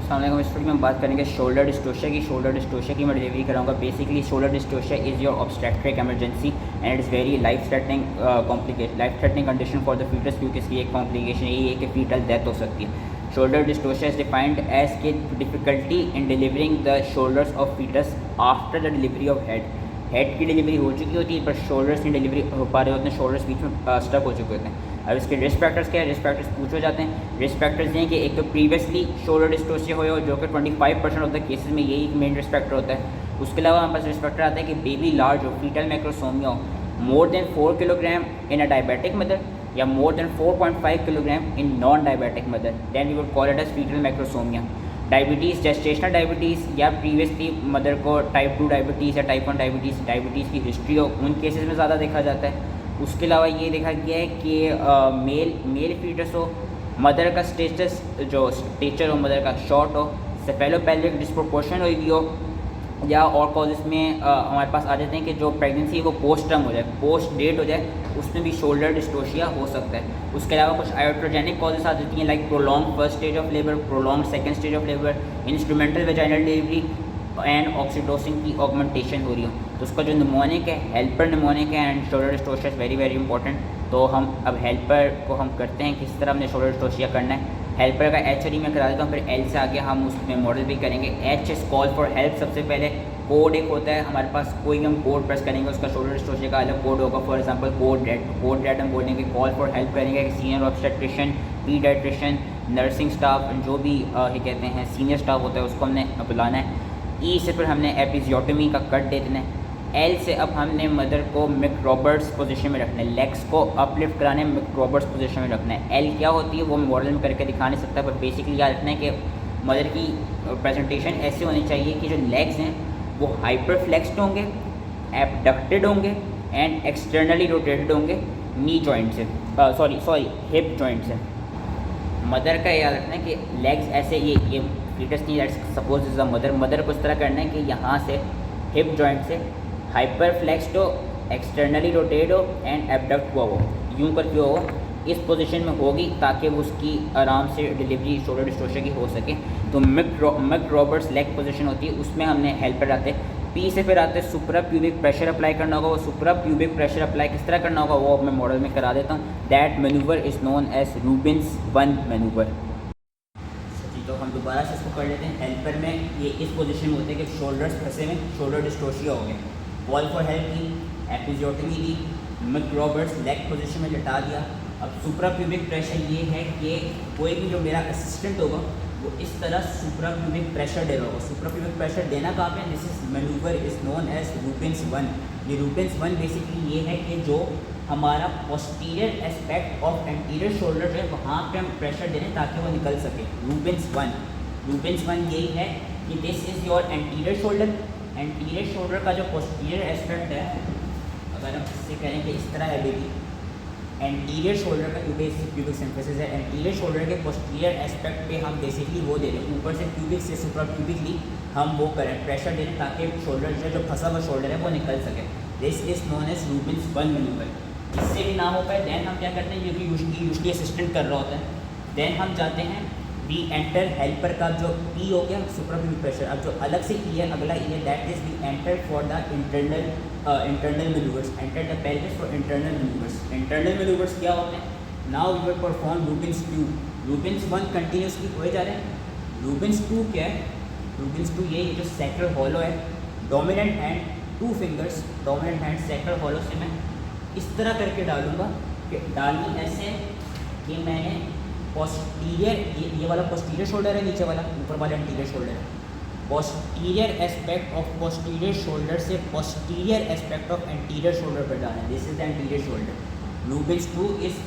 अस्सलाम वालेकुम। इस वीडियो में बात करेंगे शोल्डर डिस्टोशिया की। शोल्डर डिस्टोशिया की मैं डिलीवरी कराऊंगा। Basically shoulder dystocia is your obstetric emergency and it's very life threatening condition for the foetus, क्योंकि इसकी एक कॉम्प्लिकेशन यही है कि फीटल डेथ हो सकती है। Shoulder dystocia is defined as के difficulty in delivering the shoulders of foetus after the delivery of head. Head की डिलीवरी हो चुकी होती है पर शोल्डर्स की डिलीवरी हो पा रहे होते हैं, शोल्डर्स बीच में स्टक हो चुके होते हैं। अब इसके रिस्क फैक्टर्स क्या है? रिस्क फैक्टर्स पूछे जाते हैं। रिस्क फैक्टर्स ये हैं कि एक तो प्रीवियसली शोल्डर डिस्टोशिया हो, जो कि 25% ऑफ द केसेस में यही मेन रिस्क फैक्टर होता है। उसके अलावा हमारे पास रिस्क फैक्टर आता है कि बेबी लार्ज हो, फीटल मैक्रोसोमिया हो, more than 4 kilogram in a diabetic mother या more than 4.5 kilogram in non diabetic mother, then we would call it as foetal macrosomia. Diabetes, gestational diabetes या previously mother को type 2 diabetes या type 1 diabetes की history हो, उन cases में ज़्यादा देखा जाता है। उसके अलावा ये देखा गया है कि मेल फीटस हो, मदर का स्टेचर हो, मदर का शॉर्ट हो, सेफेलोपेल्विक डिस्प्रोपोर्शन हुई हो, या और कॉजेज़ में हमारे पास आ जाते हैं कि जो प्रेगनेंसी है वो पोस्ट टर्म हो जाए, पोस्ट डेट हो जाए, उसमें भी शोल्डर डिस्टोशिया हो सकता है। उसके अलावा कुछ आयोट्रोजेनिक कॉजेज़ आ जाती हैं, like prolong first stage of labour, prolong second stage of labour, instrumental vaginal delivery and oxytocin की ऑगमेंटेशन हो रही हो, तो उसका जो निमोनिक है, हेल्पर निमोनिक है and shoulder dystocia is very very important. तो हम अब हेल्पर को हम करते हैं किस तरह हमने शोल्डर डिस्टोशिया करना है। हेल्पर का एच और ई में करा देता हूँ, फिर एल से आगे हम उसमें मॉडल भी करेंगे। H is call for help. सबसे पहले कोड एक होता है हमारे पास, कोई हम कोड प्रेस करेंगे, उसका शोल्डर डिस्टोशिया का अलग कोड होगा। फॉर एग्जांपल कोड रेड हम बोलेंगे, कॉल फॉर हेल्प करेंगे senior obstetrician, paediatrician, nursing staff, जो भी ये कहते हैं सीनियर स्टाफ होता है, उसको हमने बुलाना है। ई से फिर हमने एपिजियोटमी का कट दे देना है। एल से अब हमने मदर को मिक रॉबर्ट्स पोजीशन में रखना है, लेग्स को अपलिफ्ट कराने मिक रॉबर्ट्स पोजीशन में रखना है। एल क्या होती है वो मैं मॉडल में करके दिखा नहीं सकता, पर बेसिकली याद रखना है कि मदर की प्रेजेंटेशन ऐसे होनी चाहिए कि जो लेग्स हैं वो हाइपर फ्लेक्स्ड होंगे, एबडक्टेड होंगे एंड एक्सटर्नली रोटेटेड होंगे नी जॉइंट से, सॉरी हिप जॉइंट से। मदर का याद रखना है कि लेग्स ऐसे ये फीटस नहीं, सपोज इज अ मदर को इस तरह करना है कि यहाँ से हिप जॉइंट से हाइपर फ्लेक्स्ड हो, एक्सटर्नली रोटेट हो एंड एबडक्ट हुआ हो, यूँ करके हो, इस पोजीशन में होगी ताकि वो उसकी आराम से डिलीवरी शोल्डर डिस्टोशिया की हो सके। तो मिक रॉबर्ट्स लेग पोजीशन होती है, उसमें हमने हेल्पर आते हैं। पी से फिर आते हैं सुप्रा प्यूबिक प्रेशर अप्लाई करना होगा। वो सुप्रा प्यूबिक प्रेशर अप्लाई किस तरह करना होगा वो मैं मॉडल में करा देता हूँ। That manoeuvre is known as Rubin's 1 manoeuvre. तो हम दोबारा से इसको कर लेते हैं। हेल्पर में ये इस पोजीशन में होते हैं कि शोल्डर्स फंसे में शोल्डर डिस्टोशिया हो गया, कॉल फॉर हेल्प की, एपिजियोटमी की, मिक रॉबर्ट्स लेग पोजीशन में लिटा दिया। अब सुप्रा प्यूबिक प्रेशर ये है कि कोई भी जो मेरा असिस्टेंट होगा वो इस तरह सुप्रा प्यूबिक प्रेशर दे रहा होगा। सुप्रा प्यूबिक प्रेशर देना कहाँ पे? This is manoeuvre is known as Rubin's 1। ये रूबिन्स 1 बेसिकली ये है कि जो हमारा posterior aspect of anterior shoulder जो है वहाँ पे हम प्रेशर दे रहे हैं ताकि वो निकल सके। रूबिन्स 1 यही है कि this is your anterior shoulder. Anterior shoulder का जो पोस्टीरियर एस्पेक्ट है, अगर हम इससे करें कि इस तरह है बेबी, एंटीरियर शोल्डर का, क्योंकि इससे प्यूबिक सिम्फिसिस है, एंटीरियर शोल्डर के पोस्टीरियर एस्पेक्ट पे हम बेसिकली वो दे रहे हैं, ऊपर से प्यूबिक से सुप्रा प्यूबिकली हम वो करें, प्रेशर दे रहे हैं ताकि शोल्डर जो फंसा हुआ शोल्डर है वो निकल सके। This is known as Rubin's 1 manoeuvre. इससे भी ना हो पाए देन हम क्या करते हैं, क्योंकि यूजली असिस्टेंट कर रहा होता है, देन हम जाते हैं वी एंटर हेल्पर का जो पी हो गया सुप्रा प्यूबिक प्रेशर। अब जो अलग से ई है, अगला ई है, that is we enter for the internal manoeuvres, enter the pelvis for internal manoeuvres. Internal manoeuvres क्या होते हैं? Now we will perform Rubin's 2। Rubin's 1 continuously हुए जा रहे हैं। रूबिन्स 2 क्या है? रूबिन्स 2 ये जो सैक्रल हॉलो है, dominant hand 2 fingers, dominant hand sacral hollow से मैं इस तरह करके डालूंगा कि डालनी ऐसे कि मैंने पोस्टीरियर, ये वाला पोस्टीरियर शोल्डर है, नीचे वाला ऊपर वाला एंटीरियर शोल्डर है। Posterior aspect of posterior shoulder से posterior aspect of anterior shoulder पर डालना है। This is the anterior shoulder. Rubin's 2 is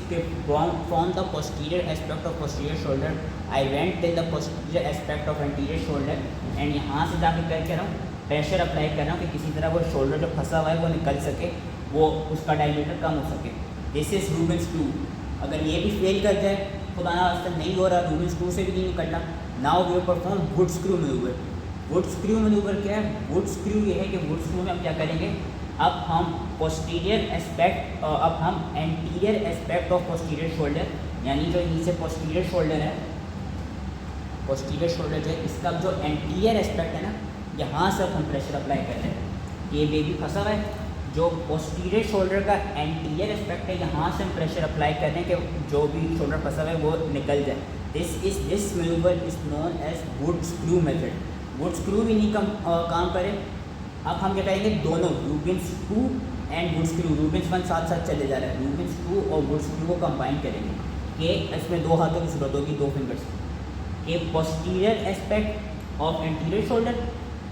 from the posterior aspect of posterior shoulder I went till the posterior aspect of anterior shoulder and यहाँ से जाके क्या कर रहा हूँ, प्रेशर अप्लाई कर रहा हूँ कि किसी तरह वो शोल्डर जो फंसा हुआ है वो निकल सके, वो उसका डायमीटर कम हो सके। This is रूबिन्स 2। अगर ये भी फेल कर जाए, खुदा ना वास्ता नहीं हो रहा, रूबिन्स 2 से भी नहीं निकलना, now we perform Wood screw manoeuvre. Wood screw manoeuvre क्या है? वुड स्क्रू ये है कि वुड स्क्रू में हम क्या करेंगे, अब हम पोस्टीरियर एस्पेक्ट, अब हम anterior aspect of posterior shoulder, यानी जो नीचे पोस्टीरियर शोल्डर है, पोस्टीरियर शोल्डर जो है इसका जो एंटीरियर एस्पेक्ट है ना, यहाँ से हम प्रेशर अप्लाई कर रहे हैं। ये बेबी फंसा हुआ है, जो पोस्टीरियर शोल्डर का एंटीरियर एस्पेक्ट है यहाँ से हम प्रेशर अप्लाई कर रहे हैं कि जो भी शोल्डर फंसा हुआ है वो निकल जाए। This manoeuvre is known as Wood screw method. Wood screw भी नहीं काम करे, अब हम क्या करेंगे, दोनों Rubin screw and Wood screw, Rubin one साथ साथ चले जा रहे हैं, रूबिन स्क्रू और वुड स्क्रू को कंबाइन करेंगे कि इसमें 2 हाथों की जरूरत होगी, 2 फिंगर्स के posterior aspect of anterior shoulder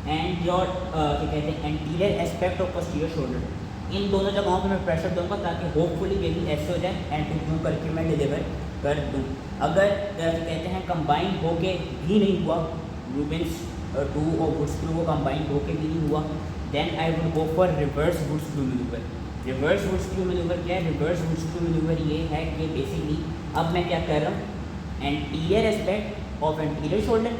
and your क्या कहते हैं anterior aspect of posterior shoulder. इन दोनों जगहों पर मैं प्रेशर दूंगा ताकि होपफुली बेबी ऐसे हो जाए एंड यूँ करके मैं डिलीवर कर दूँ। अगर क्या कहते हैं कंबाइन होके भी नहीं हुआ, रूबिन्स 2 और वुड स्क्रू को कंबाइन होके भी नहीं हुआ, then I would go for reverse Wood screw manoeuvre. Reverse Wood screw manoeuvre क्या है? रिवर्स वुड स्क्रू मैनूवर ये है कि बेसिकली अब मैं क्या कर रहा हूँ, anterior aspect of anterior shoulder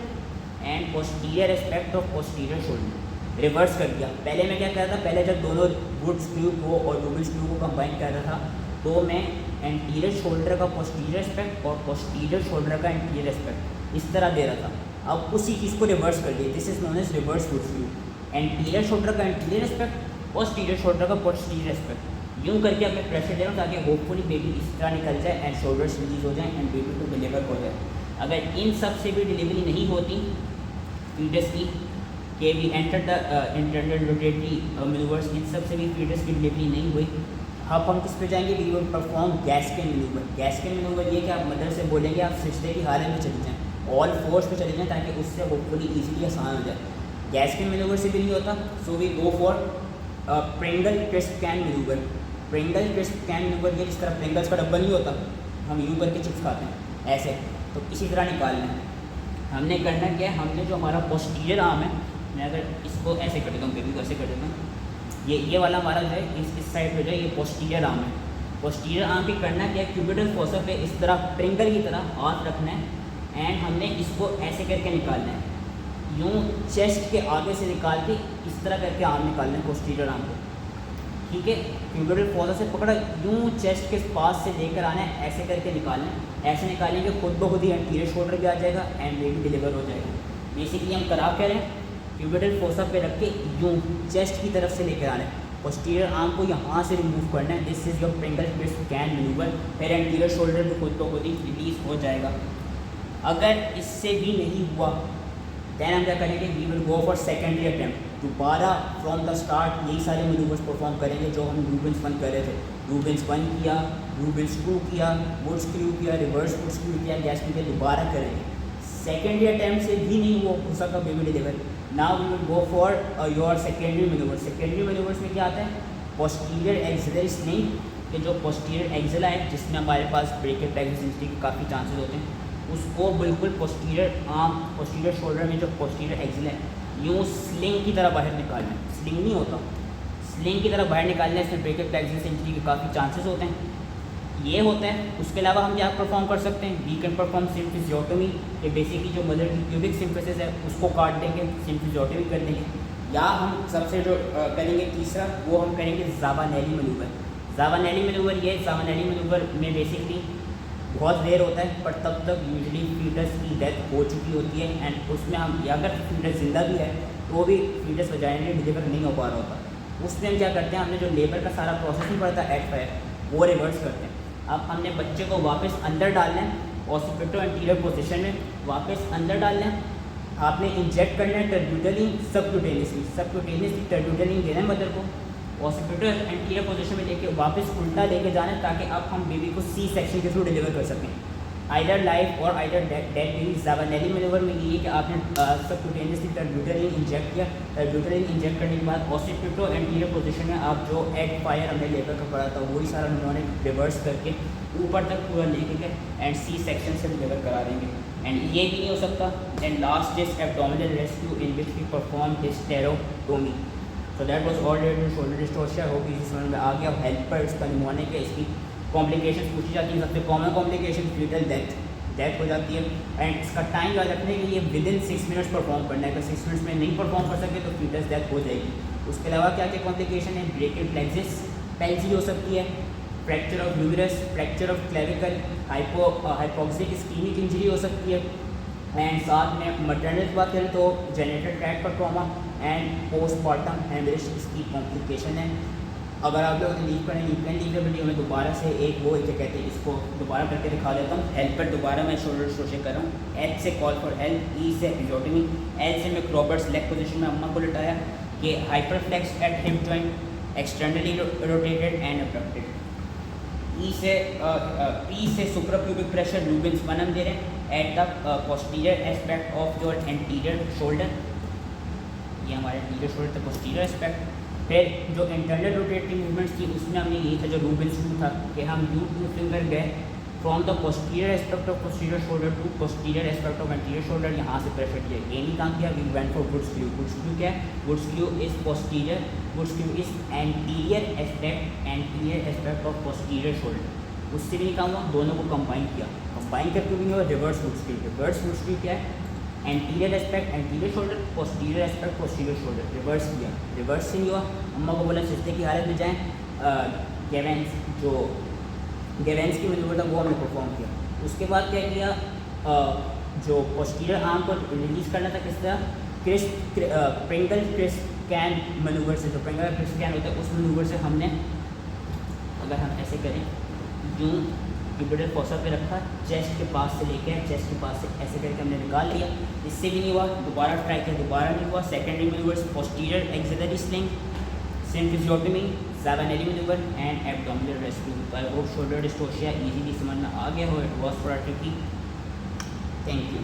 and posterior aspect of posterior shoulder reverse कर दिया। पहले मैं क्या कर रहा था, पहले जब दोनों वुड स्क्रू को और रूबिन स्क्रू को कंबाइन कर रहा था तो मैं एंटीरियर शोल्डर का पोस्टीरियर एस्पेक्ट और पोस्टीरियर शोल्डर का एंटीरियर एस्पेक्ट इस तरह दे रहा था। अब उसी चीज़ को रिवर्स कर दिया, this is known as reverse Wood screw. Anterior shoulder का एंटीरियर एस्पेक्ट, पोस्टीरियर शोल्डर का पोस्टीरियर एस्पेक्ट, यूँ करके अब मैं प्रेशर दे रहा हूँ ताकि होपफुली बेबी इस तरह निकल जाए एंड शोल्डर्स रिलीज हो जाए एंड बेबी को डिलीवर हो जाए। अगर इन सब से भी डिलीवरी नहीं होती फीटस की कि we enter the internal rotatory manoeuvres, इन सब से भी फीटस की डिलीवरी नहीं हुई, अब हम किस पे जाएंगे, we will perform Gaskin manoeuvre. Gaskin manoeuvre ये कि आप मदर से बोलेंगे आप सिजदे की हालत में चली जाएँ, ऑल फोर्स पे चले जाएँ ताकि उससे होपफुली ईजिली आसान हो जाए। गैस्किन मैनूवर से भी नहीं होता, so we go for Pringle crisp can manoeuvre. Pringle crisp can manoeuvre ये जिस तरह प्रिंगल्स का डब्बा नहीं होता, हम यूँ करके चिप्स खाते हैं ऐसे, तो इसी तरह निकालना है। हमने करना क्या है, हमने जो हमारा पोस्टीरियर आर्म है, मैं अगर इसको ऐसे कर देता हूँ, बेबी को ऐसे कर देता हूँ, ये वाला हमारा जो है इस साइड पे जो है ये पोस्टीरियर आर्म है। पोस्टीरियर आर्म पे करना क्या है, क्यूबिटल फोसा पे इस तरह प्रिंगल की तरह हाथ रखना है एंड हमने इसको ऐसे करके निकालना है, यूँ चेस्ट के आगे से निकाल के इस तरह करके आर्म निकालना है पोस्टीरियर आर्म को, ठीक है। क्यूबिटल फोसा से पकड़ा यूँ चेस्ट के पास से लेकर आना है, ऐसे करके निकालना है। ऐसे निकालेंगे खुद ब खुद ही एंटीरियर शोल्डर भी आ जाएगा एंड बेबी डिलीवर हो जाएगा। बेसिकली हम करा क्या रहे हैं, क्यूबिटल फोसा पे रख के यूँ चेस्ट की तरफ से लेकर आना है, पोस्टीरियर आर्म को यहाँ से रिमूव करना है, this is your Pringle crisp can manoeuvre. फिर एंटीरियर शोल्डर भी खुद ब खुद ही रिलीज हो जाएगा। अगर इससे भी नहीं हुआ देन हम क्या करेंगे, we will go for secondary attempt. दोबारा फ्रॉम द स्टार्ट यही सारे मैनूवर्स परफॉर्म करेंगे जो हम रूबिन्स 1 कर रहे थे। रूबिन्स 1 किया, रूबिन स्क्रू किया, वुड स्क्रू किया, रिवर्स वुड स्क्रू किया, गैस किया, दोबारा करेंगे। सेकेंडरी अटैम्प्ट से भी नहीं हुआ सका baby deliver, now we will go for your secondary manoeuvre. Secondary manoeuvres में क्या आता है, पोस्टीरियर एक्सिलरी स्लिंग, कि जो पोस्टीरियर एक्सिला है जिसमें हमारे पास ब्रेकेट प्रेगनेंसी के काफ़ी चांसेस होते हैं, उसको बिल्कुल पोस्टीरियर आर्म, पोस्टीरियर शोल्डर में जो पोस्टीरियर एक्सिल है यूँ स्लिंग की तरह बाहर निकालना है। स्लिंग नहीं होता, स्लिंग की तरह बाहर निकालना है, इसमें ब्रेकेट प्रेगनेंसी के काफ़ी चांसेस होते हैं, ये होता है। उसके अलावा हम क्या परफॉर्म कर सकते हैं, वी कैन परफॉर्म सिम्फिजियोटोमी, कि बेसिकली जो मदर की क्यूबिक सिम्फिसिस है उसको काट देंगे, सिम्फिजियोटोमी कर देंगे। या हम सबसे जो करेंगे तीसरा, वो हम करेंगे जावानेली मैनूवर। जावानेली मैनूवर ये जावानेली मैनूवर में बेसिकली बहुत रेयर होता है, पर तब तक यूजुअली फीटस की डेथ हो चुकी होती है एंड उसमें हम अगर फीटस जिंदा भी है तो भी फीटस वजाइनली डिलीवर नहीं हो पा रहा होता। उसमें हम क्या करते हैं, हमने जो लेबर का सारा प्रोसेस नहीं पड़ता एट फायर वो रिवर्स करते हैं। अब हमने बच्चे को वापस अंदर डालना है, ऑसिपिटो एंटीरियर पोजीशन में वापस अंदर डालना है। आपने इंजेक्ट करना है टर्ब्यूटली सबक्यूटेनियसली टर्ब्यूटली देना है मदर को, ऑसिपिटो एंटीरियर पोजीशन में लेके वापस उल्टा लेके जाना है ताकि अब हम बेबी को सी सेक्शन के थ्रू डिलीवर कर सकें, आइदर लाइफ और आइदर डेड बेबी। जावानेली मैनूवर में ये है कि आपने सबक्यूटेनियसली टर्ब्यूटली इंजेक्ट किया, टर्ब्यूटली इंजेक्ट करने के बाद ऑसिपिटो एंटीरियर पोजीशन में आप जो एट फायर हमने लेबर का पड़ा था वही सारा उन्होंने रिवर्स करके ऊपर तक पूरा लेके गए एंड सी सेक्शन से डिलीवर करा देंगे। एंड ये भी नहीं हो सकता, and last is abdominal rescue in which we perform hysterotomy. So that was all related to shoulder distortion. Hope इस समझ में आ गया। हेल्पर इसका निमोनिया के इसकी कॉम्प्लिकेशन पूछी जाती है, सबसे कॉमन कॉम्प्लिकेशन फीटल डेथ हो जाती है एंड इसका टाइम याद रखने के लिए विदिन 6 मिनट्स परफॉर्म करना है। अगर 6 मिनट्स में नहीं परफॉर्म कर सके तो फीटस डेथ हो जाएगी। उसके अलावा क्या क्या कॉम्प्लिकेशन है, ब्रेकेड प्लेक्सिस पैल्सी हो सकती है, fracture of euros, fracture of clavicle, hypoxic ischaemic injury हो सकती है, एंड साथ में मटरनल बात करें तो जेनेटर ट्रैक का ट्रॉमा एंड पोस्टमार्टम हेमरेज इसकी कॉम्प्लिकेशन है। अगर आप लोग लीव करें लीव के वीडियो में दोबारा से एक वो क्या कहते हैं इसको दोबारा करके दिखा देता हूँ। हेल्प पर दोबारा मैं शोल्डर डिस्टॉर्शन कर रहा हूँ। एच से कॉल फॉर हेल्प, ई से एपिजोटमी, एल से मैं क्रॉबर्ट्स लेग पोजीशन में अम्मा को लिटाया कि hyperflex at hip joint externally rotated and abducted. E से पी से सुप्राप्यूबिक प्रेशर लूबिन स्पनम दे रहे हैं at the posterior aspect of your anterior shoulder, ये हमारे एंटीरियर शोल्डर का पोस्टीरियर एस्पेक्ट। फिर जो इंटरनल रोटेटिंग मूवमेंट्स थी उसमें हमने ये था जो लूबिन स्क्रू था कि हम यू टू फिंगर गए from the posterior aspect of posterior shoulder to posterior aspect of anterior shoulder, यहाँ से प्रेशर दिया। ये नहीं काम किया, we went for Wood screw. Wood screw क्या है? Wood screw is posterior, Wood screw is anterior aspect of posterior shoulder. उससे भी नहीं काम हुआ, दोनों को कंबाइन किया। कंबाइन करके भी नहीं हुआ, reverse Wood screw. Reverse Wood screw क्या है? Anterior aspect anterior shoulder, posterior aspect posterior shoulder, reverse किया। रिवर्स से नहीं हुआ, अम्मा को बोला सिस्टे की हालत में जाएँ। गेवेंस जो गेवेंस की मैनूवर था वो हमने परफॉर्म किया। उसके बाद क्या किया, जो पोस्टीरियर आर्म को रिलीज़ करना था किस तरह, प्रिंगल क्रिस्प कैन मैनूवर से। जो प्रिंगल क्रिस्प कैन होता है उस मैनूवर से हमने, अगर हम ऐसे करें यूँ क्यूबिटल फोसा पे रखा, चेस्ट के पास से लेके चेस्ट के पास से ऐसे करके हमने निकाल लिया। इससे भी नहीं हुआ, दोबारा ट्राई किया, दोबारा नहीं हुआ। Secondary manoeuvres posterior axillary sling, symphysiotomy, Zavanelli manoeuvre and abdominal rescue. I hope shoulder dystocia easily समझ में आ गया हो। It was for a tricky. Thank you.